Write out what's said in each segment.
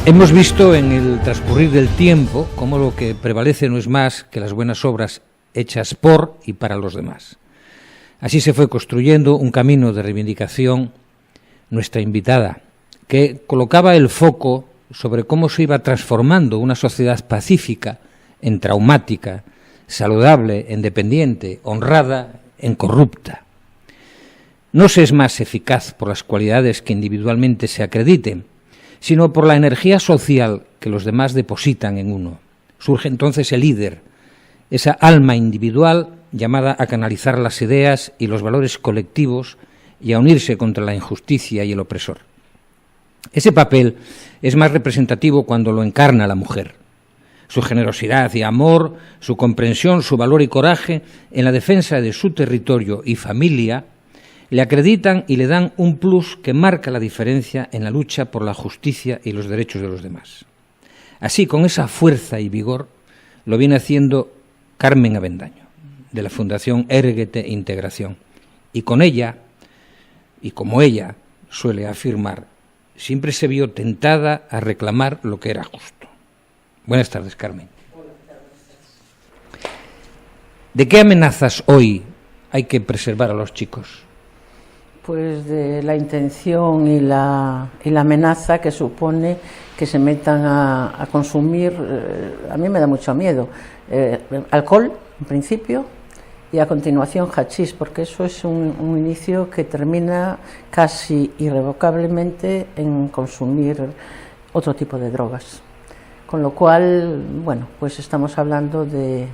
Hemos visto en el transcurrir del tiempo cómo lo que prevalece no es más que las buenas obras hechas por y para los demás. Así se fue construyendo un camino de reivindicación nuestra invitada, que colocaba el foco sobre cómo se iba transformando una sociedad pacífica en traumática, saludable en dependiente, honrada en corrupta. No se es más eficaz por las cualidades que individualmente se acrediten, sino por la energía social que los demás depositan en uno. Surge entonces el líder, esa alma individual llamada a canalizar las ideas y los valores colectivos y a unirse contra la injusticia y el opresor. Ese papel es más representativo cuando lo encarna la mujer. Su generosidad y amor, su comprensión, su valor y coraje en la defensa de su territorio y familia le acreditan y le dan un plus que marca la diferencia en la lucha por la justicia y los derechos de los demás. Así, con esa fuerza y vigor, lo viene haciendo Carmen Avendaño, de la Fundación Érguete Integración. Y con ella, y como ella suele afirmar, siempre se vio tentada a reclamar lo que era justo. Buenas tardes, Carmen. ¿De qué amenazas hoy hay que preservar a los chicos? Pues de la intención y la amenaza que supone que se metan a consumir, a mí me da mucho miedo, alcohol en principio y a continuación hachís, porque eso es un inicio que termina casi irrevocablemente en consumir otro tipo de drogas. Con lo cual, bueno, pues estamos hablando de,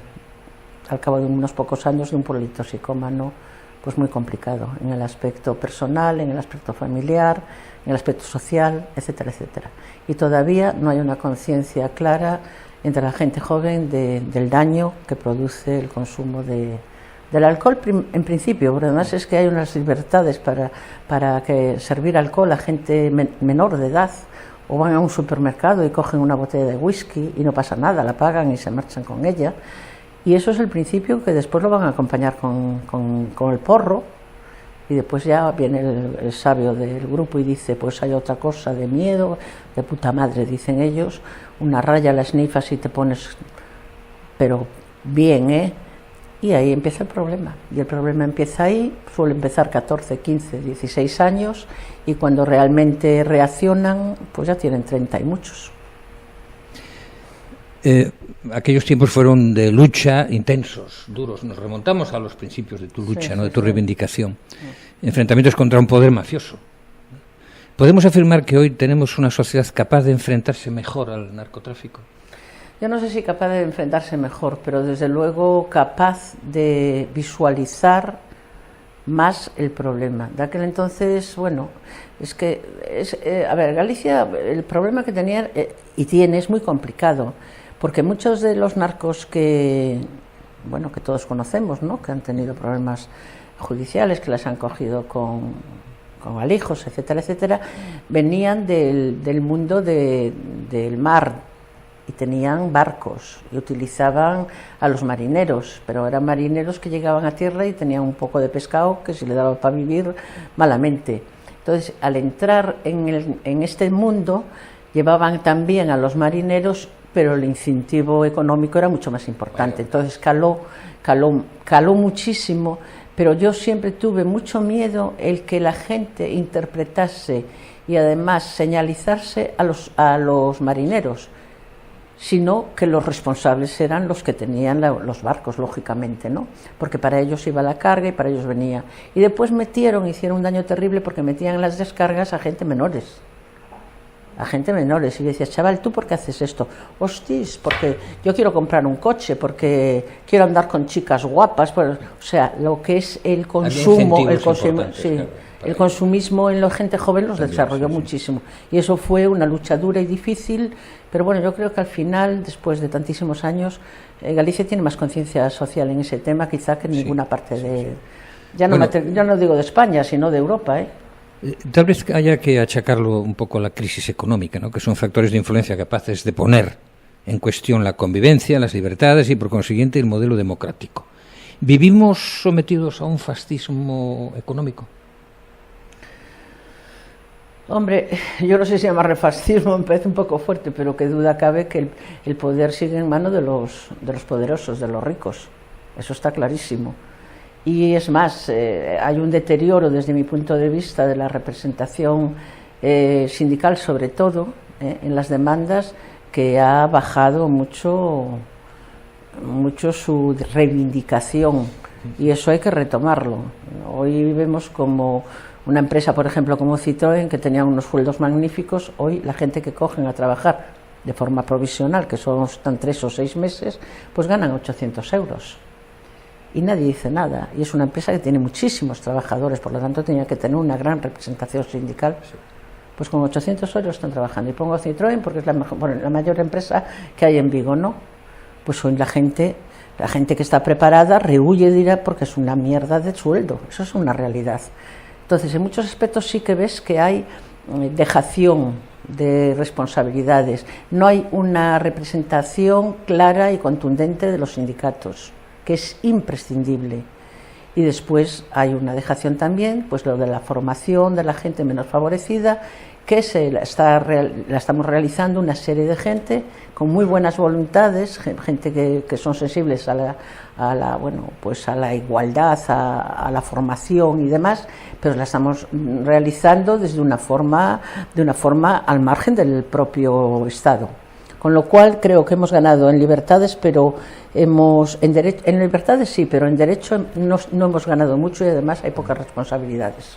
al cabo de unos pocos años, de un politoxicómano pues muy complicado en el aspecto personal, en el aspecto familiar, en el aspecto social, etcétera, etcétera. Y todavía no hay una conciencia clara entre la gente joven del daño que produce el consumo del alcohol en principio, porque además es que hay unas libertades para que servir alcohol a gente menor de edad, o van a un supermercado y cogen una botella de whisky y no pasa nada, la pagan y se marchan con ella. Y eso es el principio, que después lo van a acompañar con el porro, y después ya viene el sabio del grupo y dice, pues hay otra cosa de miedo, de puta madre, dicen ellos, una raya la snifas y te pones, pero bien, y ahí empieza el problema. Y el problema empieza ahí, suele empezar 14, 15, 16 años, y cuando realmente reaccionan, pues ya tienen 30 y muchos. Aquellos tiempos fueron de lucha intensos, duros. Nos remontamos a los principios de tu lucha, sí, ¿no? De tu reivindicación. Sí. Enfrentamientos contra un poder mafioso. ¿Podemos afirmar que hoy tenemos una sociedad capaz de enfrentarse mejor al narcotráfico? Yo no sé si capaz de enfrentarse mejor, pero desde luego capaz de visualizar más el problema. De aquel entonces, bueno, es que, a ver, Galicia, el problema que tenía y tiene es muy complicado, porque muchos de los narcos que todos conocemos, ¿no?, que han tenido problemas judiciales, que las han cogido con alijos, etcétera, etcétera, venían del mundo del mar y tenían barcos y utilizaban a los marineros, pero eran marineros que llegaban a tierra y tenían un poco de pescado que se le daba para vivir malamente. Entonces, al entrar en este mundo, llevaban también a los marineros, pero el incentivo económico era mucho más importante. Entonces caló muchísimo, pero yo siempre tuve mucho miedo el que la gente interpretase y además señalizarse a los marineros, sino que los responsables eran los que tenían los barcos, lógicamente, ¿no? Porque para ellos iba la carga y para ellos venía. Y después hicieron un daño terrible porque metían en las descargas a gente menores. Y decía, chaval, ¿tú por qué haces esto? Hostis, porque yo quiero comprar un coche, porque quiero andar con chicas guapas, pues, o sea, lo que es el consumo, el consumismo en la gente joven los desarrolló muchísimo. Y eso fue una lucha dura y difícil, pero bueno, yo creo que al final, después de tantísimos años, Galicia tiene más conciencia social en ese tema, quizá que en ninguna parte de... Ya no digo de España, sino de Europa, Tal vez haya que achacarlo un poco a la crisis económica, ¿no?, que son factores de influencia capaces de poner en cuestión la convivencia, las libertades y, por consiguiente, el modelo democrático. ¿Vivimos sometidos a un fascismo económico? Hombre, yo no sé si llamarle fascismo, me parece un poco fuerte, pero qué duda cabe que el poder sigue en manos de los poderosos, de los ricos. Eso está clarísimo. Y es más, hay un deterioro desde mi punto de vista de la representación sindical, sobre todo en las demandas, que ha bajado mucho su reivindicación, y eso hay que retomarlo. Hoy vemos como una empresa, por ejemplo, como Citroën, que tenía unos sueldos magníficos, hoy la gente que cogen a trabajar de forma provisional, que están 3 o 6 meses, pues ganan 800 euros. Y nadie dice nada. Y es una empresa que tiene muchísimos trabajadores, por lo tanto tenía que tener una gran representación sindical. Pues con 800 euros están trabajando. Y pongo Citroën porque es la mayor empresa que hay en Vigo, ¿no? Pues hoy la gente que está preparada rehuye y dirá porque es una mierda de sueldo. Eso es una realidad. Entonces, en muchos aspectos sí que ves que hay dejación de responsabilidades. No hay una representación clara y contundente de los sindicatos, que es imprescindible. Y después hay una dejación también, pues lo de la formación de la gente menos favorecida, que la estamos realizando una serie de gente con muy buenas voluntades, gente que son sensibles a la igualdad, a la formación y demás, pero la estamos realizando desde una forma al margen del propio Estado. Con lo cual creo que hemos ganado en libertades, pero en libertades sí, pero en derecho no hemos ganado mucho, y además hay pocas responsabilidades.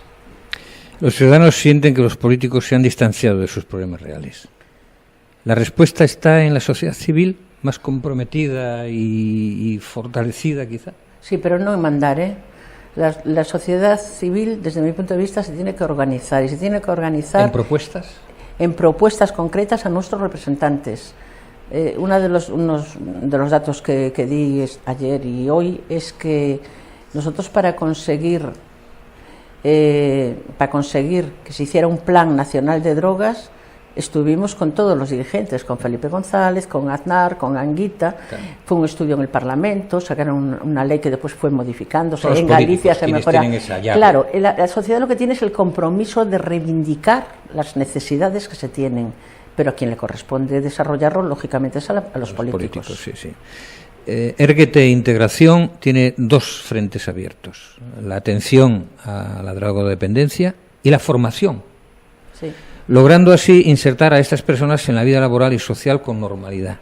Los ciudadanos sienten que los políticos se han distanciado de sus problemas reales. ¿La respuesta está en la sociedad civil, más comprometida y fortalecida quizá? Sí, pero no en mandar, ¿eh? La sociedad civil, desde mi punto de vista, se tiene que organizar, y se tiene que organizar... ¿En propuestas? En propuestas concretas a nuestros representantes. Uno de los datos que di ayer y hoy es que nosotros para conseguir que se hiciera un plan nacional de drogas, estuvimos con todos los dirigentes, con Felipe González, con Aznar, con Anguita. Claro. Fue un estudio en el Parlamento, sacaron una ley que después fue modificándose. En Galicia se mejora. Claro, la sociedad lo que tiene es el compromiso de reivindicar las necesidades que se tienen, pero a quien le corresponde desarrollarlo, lógicamente, es a los políticos. Sí, sí. Erguete Integración tiene 2 frentes abiertos: la atención a la drogodependencia y la formación. Sí. Logrando así insertar a estas personas en la vida laboral y social con normalidad.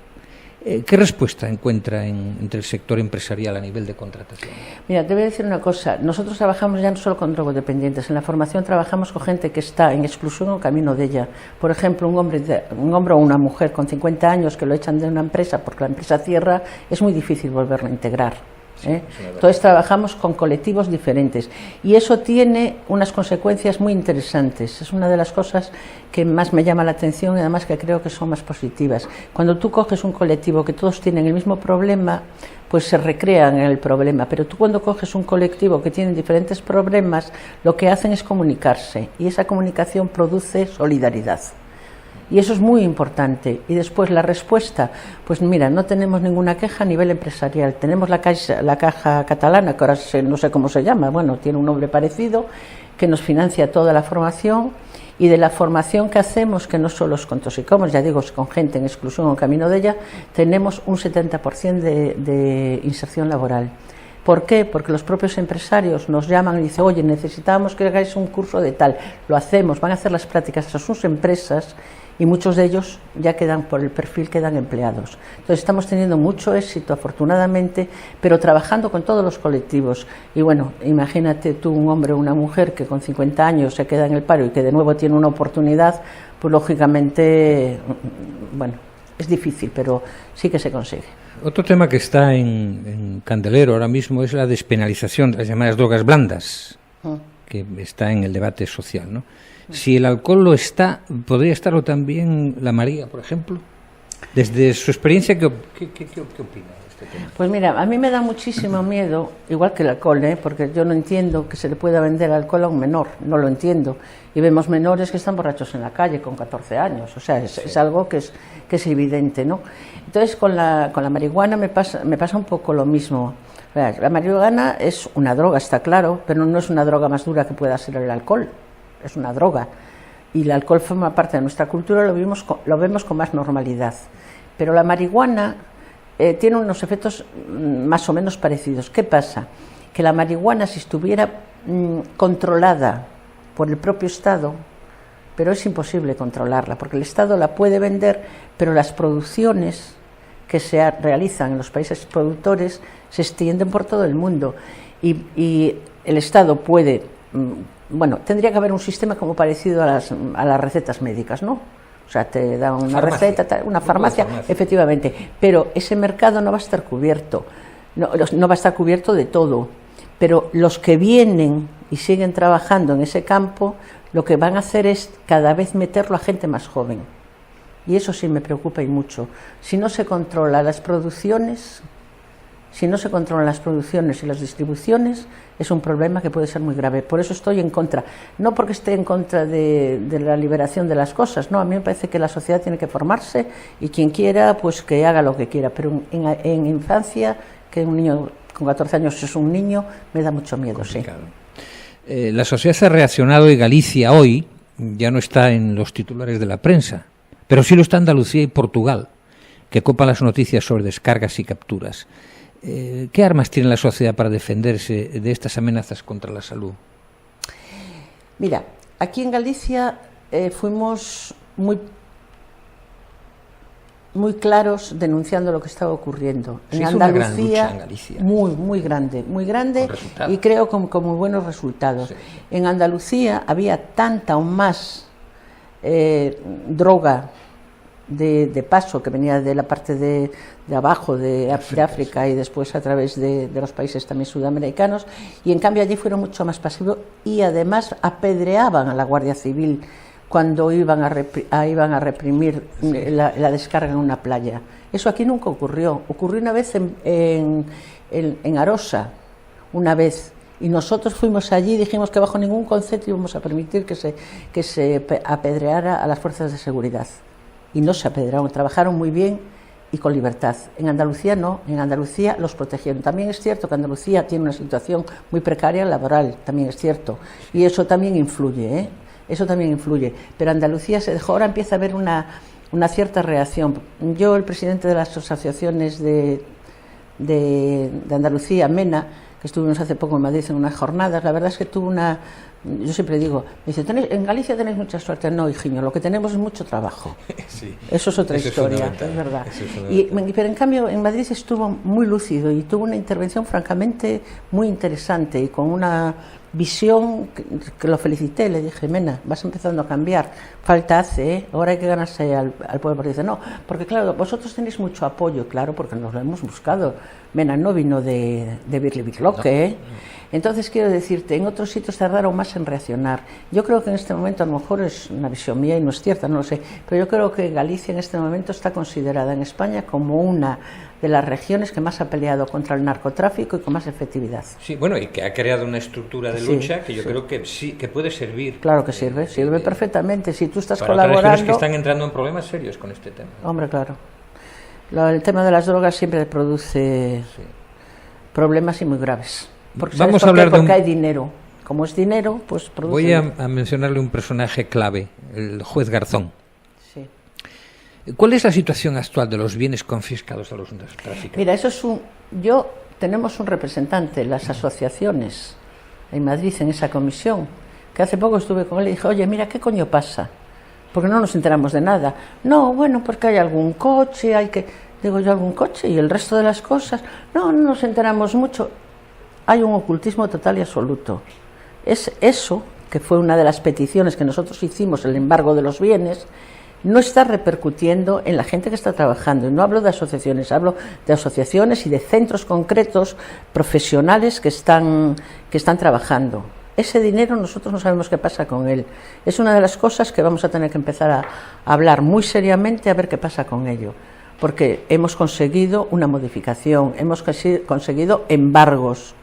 ¿Qué respuesta encuentra entre el sector empresarial a nivel de contratación? Mira, te voy a decir una cosa. Nosotros trabajamos ya no solo con drogodependientes. En la formación trabajamos con gente que está en exclusión o camino de ella. Por ejemplo, un hombre o una mujer con 50 años que lo echan de una empresa porque la empresa cierra, es muy difícil volverlo a integrar. Entonces trabajamos con colectivos diferentes y eso tiene unas consecuencias muy interesantes. Es una de las cosas que más me llama la atención y además que creo que son más positivas. Cuando tú coges un colectivo que todos tienen el mismo problema, pues se recrean en el problema, pero tú cuando coges un colectivo que tiene diferentes problemas, lo que hacen es comunicarse y esa comunicación produce solidaridad. Y eso es muy importante. Y después la respuesta, pues mira, no tenemos ninguna queja a nivel empresarial. Tenemos la Caja Catalana, que ahora no sé cómo se llama, bueno, tiene un nombre parecido, que nos financia toda la formación, y de la formación que hacemos, que no solo es con toxicómanos, ya digo, es con gente en exclusión o camino de ella, tenemos un 70% de inserción laboral. ¿Por qué? Porque los propios empresarios nos llaman y dicen, oye, necesitamos que hagáis un curso de tal. Lo hacemos, van a hacer las prácticas a sus empresas y muchos de ellos ya quedan, por el perfil, quedan empleados. Entonces estamos teniendo mucho éxito, afortunadamente, pero trabajando con todos los colectivos. Y bueno, imagínate tú un hombre o una mujer que con 50 años se queda en el paro y que de nuevo tiene una oportunidad, pues lógicamente, bueno, es difícil, pero sí que se consigue. Otro tema que está en candelero ahora mismo es la despenalización de las llamadas drogas blandas, que está en el debate social, ¿no? Si el alcohol lo está, ¿podría estarlo también la María, por ejemplo? Desde su experiencia, ¿qué opina de este tema? Pues mira, a mí me da muchísimo miedo, igual que el alcohol, porque yo no entiendo que se le pueda vender alcohol a un menor, no lo entiendo. Y vemos menores que están borrachos en la calle con 14 años, o sea, es algo que es evidente, ¿no? Entonces con la marihuana me pasa un poco lo mismo. La marihuana es una droga, está claro, pero no es una droga más dura que pueda ser el alcohol. Es una droga. y el alcohol forma parte de nuestra cultura, lo vemos con más normalidad. Pero la marihuana tiene unos efectos más o menos parecidos. ¿Qué pasa? Que la marihuana, si estuviera controlada por el propio Estado, pero es imposible controlarla, porque el Estado la puede vender, pero las producciones que se realizan en los países productores se extienden por todo el mundo, y el Estado puede, bueno, tendría que haber un sistema como parecido a las recetas médicas, ¿no? O sea, te da una receta, una farmacia, efectivamente, pero ese mercado no va a estar cubierto, no va a estar cubierto de todo, pero los que vienen y siguen trabajando en ese campo, lo que van a hacer es cada vez meterlo a gente más joven, y eso sí me preocupa y mucho. Si no se controlan las producciones, y las distribuciones, es un problema que puede ser muy grave. Por eso estoy en contra, no porque esté en contra de la liberación de las cosas, no, a mí me parece que la sociedad tiene que formarse, y quien quiera, pues que haga lo que quiera, pero en infancia, que un niño con 14 años es un niño, me da mucho miedo. Complicado. Sí. La sociedad ha reaccionado, y Galicia hoy ya no está en los titulares de la prensa, pero sí lo está Andalucía y Portugal, que copan las noticias sobre descargas y capturas. ¿Qué armas tiene la sociedad para defenderse de estas amenazas contra la salud? Mira, aquí en Galicia fuimos muy claros denunciando lo que estaba ocurriendo. En Andalucía, en Galicia. Muy grande, y creo con muy buenos resultados. Sí. En Andalucía había tanta o más droga de paso, que venía de la parte de abajo de África, y después a través de los países también sudamericanos, y en cambio allí fueron mucho más pasivos, y además apedreaban a la Guardia Civil cuando iban a reprimir la descarga en una playa. Eso aquí nunca ocurrió. Ocurrió una vez en Arosa, una vez, y nosotros fuimos allí y dijimos que bajo ningún concepto íbamos a permitir que se apedreara a las fuerzas de seguridad. Y no se apedrearon, trabajaron muy bien y con libertad. En Andalucía no, en Andalucía los protegieron. También es cierto que Andalucía tiene una situación muy precaria laboral, también es cierto, y eso también influye, eso también influye. Pero Andalucía se dejó, ahora empieza a haber una cierta reacción. Yo, el presidente de las asociaciones de Andalucía, MENA, que estuvimos hace poco en Madrid en unas jornadas, la verdad es que yo siempre digo, me dice, en Galicia tenéis mucha suerte. No, hijiño, lo que tenemos es mucho trabajo. Sí, eso es otra historia, es verdad. Pero en cambio en Madrid estuvo muy lúcido y tuvo una intervención francamente muy interesante, y con una visión que lo felicité. Le dije, Mena, vas empezando a cambiar, falta hace, ahora hay que ganarse al pueblo. Porque dice, no, porque claro, vosotros tenéis mucho apoyo, claro, porque nos lo hemos buscado. Mena no vino de Birlibirloque, no. Entonces quiero decirte, en otros sitios tardaron más en reaccionar. Yo creo que en este momento, a lo mejor es una visión mía y no es cierta, no lo sé, pero yo creo que Galicia en este momento está considerada en España como una de las regiones que más ha peleado contra el narcotráfico y con más efectividad. Sí, bueno, y que ha creado una estructura de lucha que yo creo que sí, que puede servir. Claro que sirve perfectamente. Si tú estás para colaborando... Para regiones que están entrando en problemas serios con este tema. Hombre, claro. El tema de las drogas siempre produce problemas y muy graves. Porque vamos a hablar porque hay dinero. Como es dinero, pues produce... Voy a mencionarle un personaje clave, el juez Garzón. Sí. ¿Cuál es la situación actual de los bienes confiscados a los narcotraficantes? Mira, tenemos un representante, las asociaciones en Madrid, en esa comisión, que hace poco estuve con él y dije, oye, mira, ¿qué coño pasa? Porque no nos enteramos de nada. No, bueno, porque hay algún coche, digo yo, algún coche, y el resto de las cosas, no nos enteramos mucho. Hay un ocultismo total y absoluto. Es eso, que fue una de las peticiones que nosotros hicimos, el embargo de los bienes, no está repercutiendo en la gente que está trabajando. Y no hablo de asociaciones, hablo de asociaciones y de centros concretos profesionales que están trabajando. Ese dinero nosotros no sabemos qué pasa con él. Es una de las cosas que vamos a tener que empezar a hablar muy seriamente, a ver qué pasa con ello. Porque hemos conseguido una modificación, hemos conseguido embargos.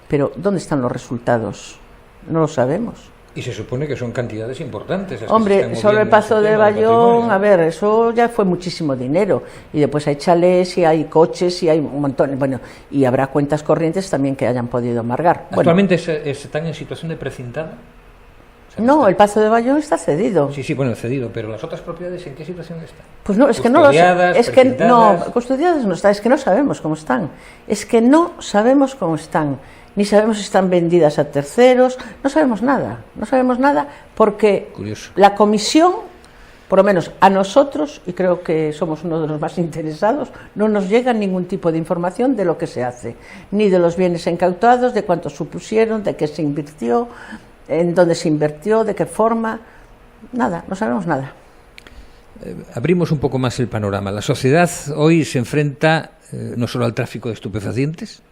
Pero ¿dónde están los resultados? No lo sabemos. Y se supone que son cantidades importantes. Hombre, sobre el Pazo de Bayón, a ver, eso ya fue muchísimo dinero. Y después hay chalés, y hay coches, y hay un montón. Bueno, y habrá cuentas corrientes también que hayan podido amargar. ¿Actualmente están en situación de precintada? No, el Pazo de Bayón está cedido. Sí, sí, bueno, cedido, pero las otras propiedades, ¿en qué situación están? Pues no, es que no lo sé. Es que no, custodiadas no están, es que no sabemos cómo están. Es que no sabemos cómo están. Ni sabemos si están vendidas a terceros, no sabemos nada porque curioso. La comisión, por lo menos a nosotros, y creo que somos uno de los más interesados, no nos llega ningún tipo de información de lo que se hace, ni de los bienes incautados, de cuánto supusieron, de qué se invirtió, en dónde se invirtió, de qué forma, nada, no sabemos nada. Abrimos un poco más el panorama. La sociedad hoy se enfrenta no solo al tráfico de estupefacientes,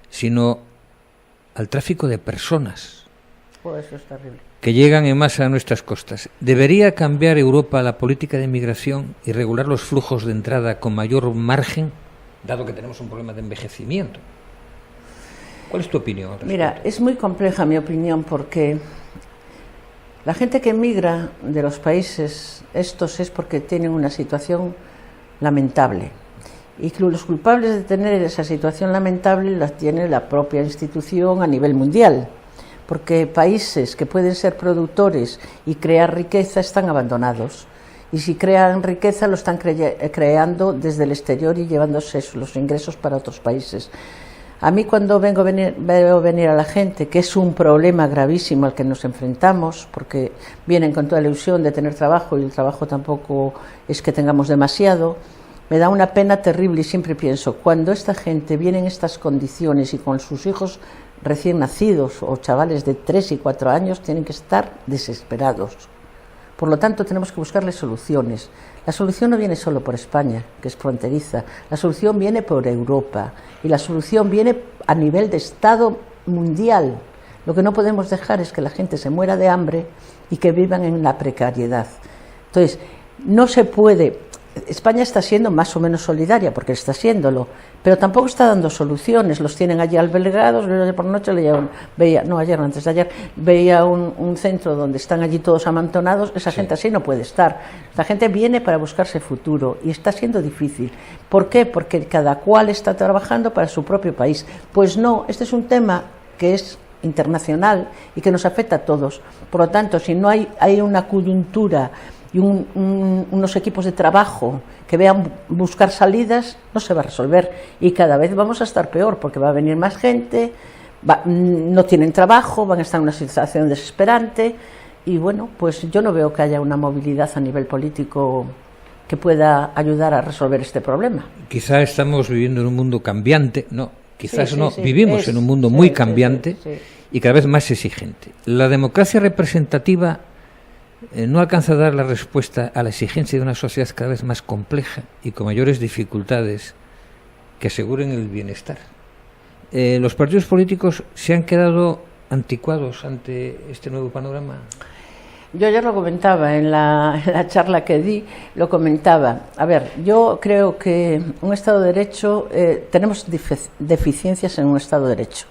sino al tráfico de personas. Eso es terrible. Que llegan en masa a nuestras costas. ¿Debería cambiar Europa la política de inmigración y regular los flujos de entrada con mayor margen, dado que tenemos un problema de envejecimiento? ¿Cuál es tu opinión al respecto? Mira, es muy compleja mi opinión porque la gente que emigra de los países estos es porque tienen una situación lamentable. Y los culpables de tener esa situación lamentable las tiene la propia institución a nivel mundial, porque países que pueden ser productores y crear riqueza están abandonados, y si crean riqueza lo están creando desde el exterior y llevándose los ingresos para otros países. A mí cuando veo venir a la gente, que es un problema gravísimo al que nos enfrentamos, porque vienen con toda la ilusión de tener trabajo y el trabajo tampoco es que tengamos demasiado, me da una pena terrible y siempre pienso, cuando esta gente viene en estas condiciones y con sus hijos recién nacidos o chavales de 3 y 4 años, tienen que estar desesperados. Por lo tanto, tenemos que buscarles soluciones. La solución no viene solo por España, que es fronteriza, la solución viene por Europa y la solución viene a nivel de Estado mundial. Lo que no podemos dejar es que la gente se muera de hambre y que vivan en la precariedad. Entonces, no se puede. España está siendo más o menos solidaria, porque está siéndolo, pero tampoco está dando soluciones. Los tienen allí albergados. Ayer por la noche antes de ayer, veía un centro donde están allí todos amontonados. Esa gente así no puede estar. La gente viene para buscarse futuro y está siendo difícil. ¿Por qué? Porque cada cual está trabajando para su propio país. Pues no, este es un tema que es internacional y que nos afecta a todos. Por lo tanto, si no hay una coyuntura y unos equipos de trabajo que vean buscar salidas, no se va a resolver y cada vez vamos a estar peor porque va a venir más gente, no tienen trabajo, van a estar en una situación desesperante y bueno, pues yo no veo que haya una movilidad a nivel político que pueda ayudar a resolver este problema. Quizá estamos viviendo en un mundo cambiante, vivimos en un mundo muy cambiante y cada vez más exigente. La democracia representativa no alcanza a dar la respuesta a la exigencia de una sociedad cada vez más compleja y con mayores dificultades que aseguren el bienestar. ¿Los partidos políticos se han quedado anticuados ante este nuevo panorama? Yo ayer lo comentaba en la charla que di, lo comentaba. A ver, yo creo que un Estado de Derecho, tenemos deficiencias en un Estado de Derecho.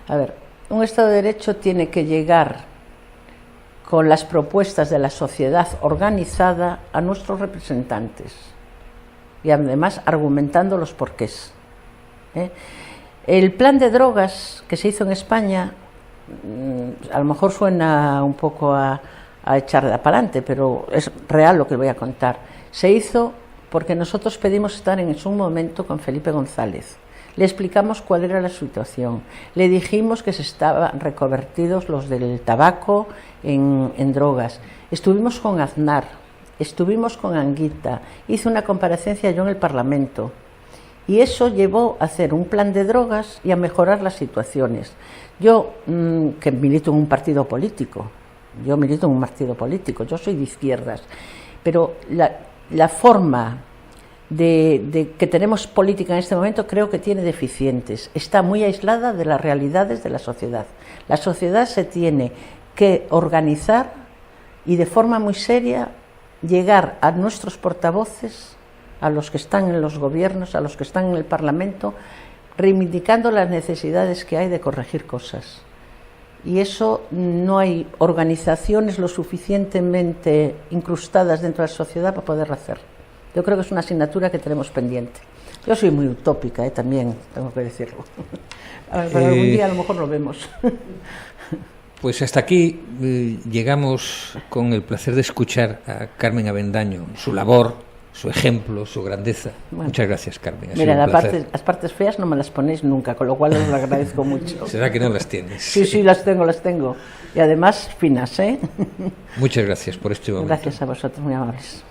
A ver, un Estado de Derecho tiene que llegar con las propuestas de la sociedad organizada a nuestros representantes y además argumentando los porqués. El plan de drogas que se hizo en España, a lo mejor suena un poco a echar de apalante, pero es real lo que voy a contar. Se hizo porque nosotros pedimos estar en su momento con Felipe González. Le explicamos cuál era la situación, le dijimos que se estaban reconvertidos los del tabaco en drogas, estuvimos con Aznar, estuvimos con Anguita, hice una comparecencia yo en el Parlamento y eso llevó a hacer un plan de drogas y a mejorar las situaciones. Yo, que milito en un partido político, yo soy de izquierdas, pero la forma de que tenemos política en este momento creo que tiene deficientes, está muy aislada de las realidades de la sociedad. La sociedad se tiene que organizar y de forma muy seria llegar a nuestros portavoces, a los que están en los gobiernos, a los que están en el Parlamento, reivindicando las necesidades que hay de corregir cosas. Y eso no hay organizaciones lo suficientemente incrustadas dentro de la sociedad para poder hacer. Yo creo que es una asignatura que tenemos pendiente. Yo soy muy utópica, también tengo que decirlo. Pero algún día a lo mejor lo vemos. Pues hasta aquí llegamos con el placer de escuchar a Carmen Avendaño, su labor, su ejemplo, su grandeza. Bueno, muchas gracias, Carmen. Mira, las partes feas no me las ponéis nunca, con lo cual os lo agradezco mucho. ¿Será que no las tienes? Sí, las tengo. Y además finas, ¿eh? Muchas gracias por este momento. Gracias a vosotros, muy amables.